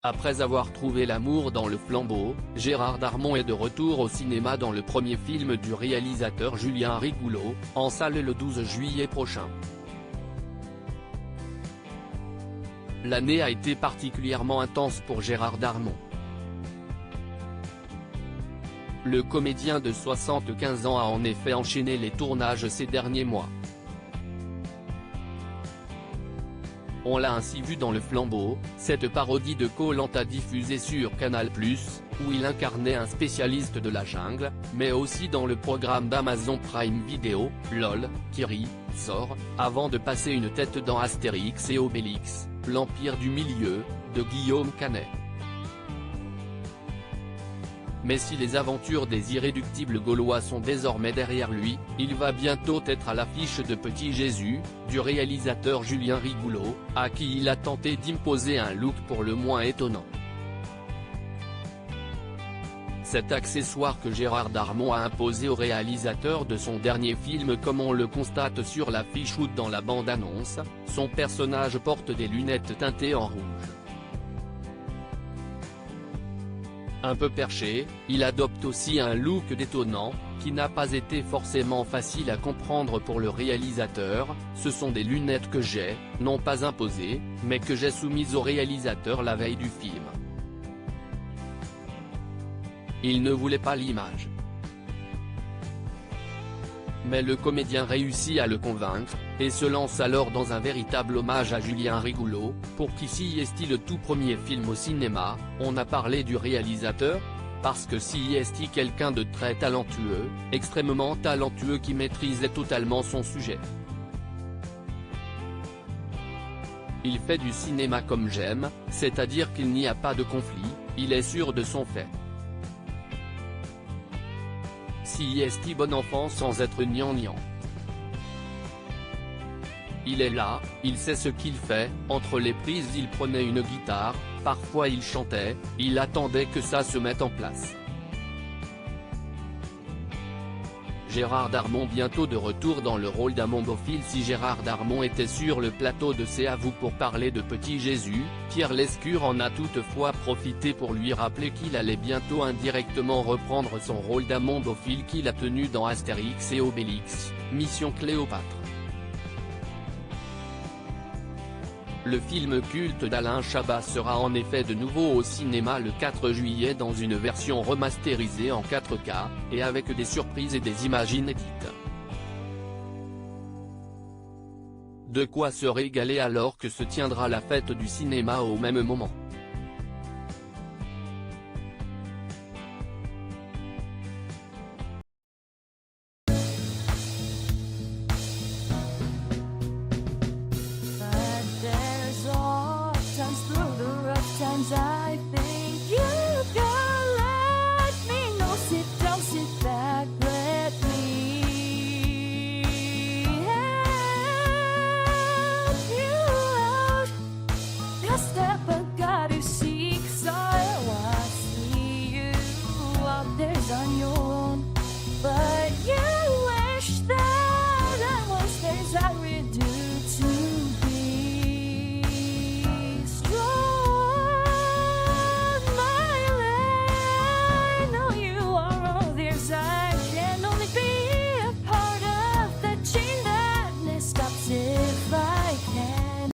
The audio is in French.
Après avoir trouvé l'amour dans Le Flambeau, Gérard Darmon est de retour au cinéma dans le premier film du réalisateur Julien Rigouleau, en salle le 12 juillet prochain. L'année a été particulièrement intense pour Gérard Darmon. Le comédien de 75 ans a en effet enchaîné les tournages ces derniers mois. On l'a ainsi vu dans Le Flambeau, cette parodie de Koh-Lanta diffusée sur Canal+, où il incarnait un spécialiste de la jungle, mais aussi dans le programme d'Amazon Prime Video, LOL, qui sort, avant de passer une tête dans Astérix et Obélix, l'Empire du Milieu, de Guillaume Canet. Mais si les aventures des irréductibles Gaulois sont désormais derrière lui, il va bientôt être à l'affiche de Petit Jésus, du réalisateur Julien Rigouleau, à qui il a tenté d'imposer un look pour le moins étonnant. Cet accessoire que Gérard Darmon a imposé au réalisateur de son dernier film, comme on le constate sur l'affiche ou dans la bande-annonce, son personnage porte des lunettes teintées en rouge. Un peu perché, il adopte aussi un look détonnant, qui n'a pas été forcément facile à comprendre pour le réalisateur. Ce sont des lunettes que j'ai, non pas imposées, mais que j'ai soumises au réalisateur la veille du film. Il ne voulait pas l'image. Mais le comédien réussit à le convaincre, et se lance alors dans un véritable hommage à Julien Rigouleau, pour qui si est le tout premier film au cinéma. On a parlé du réalisateur, parce que si est quelqu'un de très talentueux, extrêmement talentueux qui maîtrisait totalement son sujet. Il fait du cinéma comme j'aime, c'est-à-dire qu'il n'y a pas de conflit, il est sûr de son fait. Si est bon enfant sans être gnangnan. Il est là, il sait ce qu'il fait, entre les prises il prenait une guitare, parfois il chantait, il attendait que ça se mette en place. Gérard Darmon bientôt de retour dans le rôle d'un mombophile. Si Gérard Darmon était sur le plateau de C'est à vous pour parler de Petit Jésus, Pierre Lescure en a toutefois profité pour lui rappeler qu'il allait bientôt indirectement reprendre son rôle d'un mombophile qu'il a tenu dans Astérix et Obélix, Mission Cléopâtre. Le film culte d'Alain Chabat sera en effet de nouveau au cinéma le 4 juillet dans une version remasterisée en 4K, et avec des surprises et des images inédites. De quoi se régaler alors que se tiendra la fête du cinéma au même moment.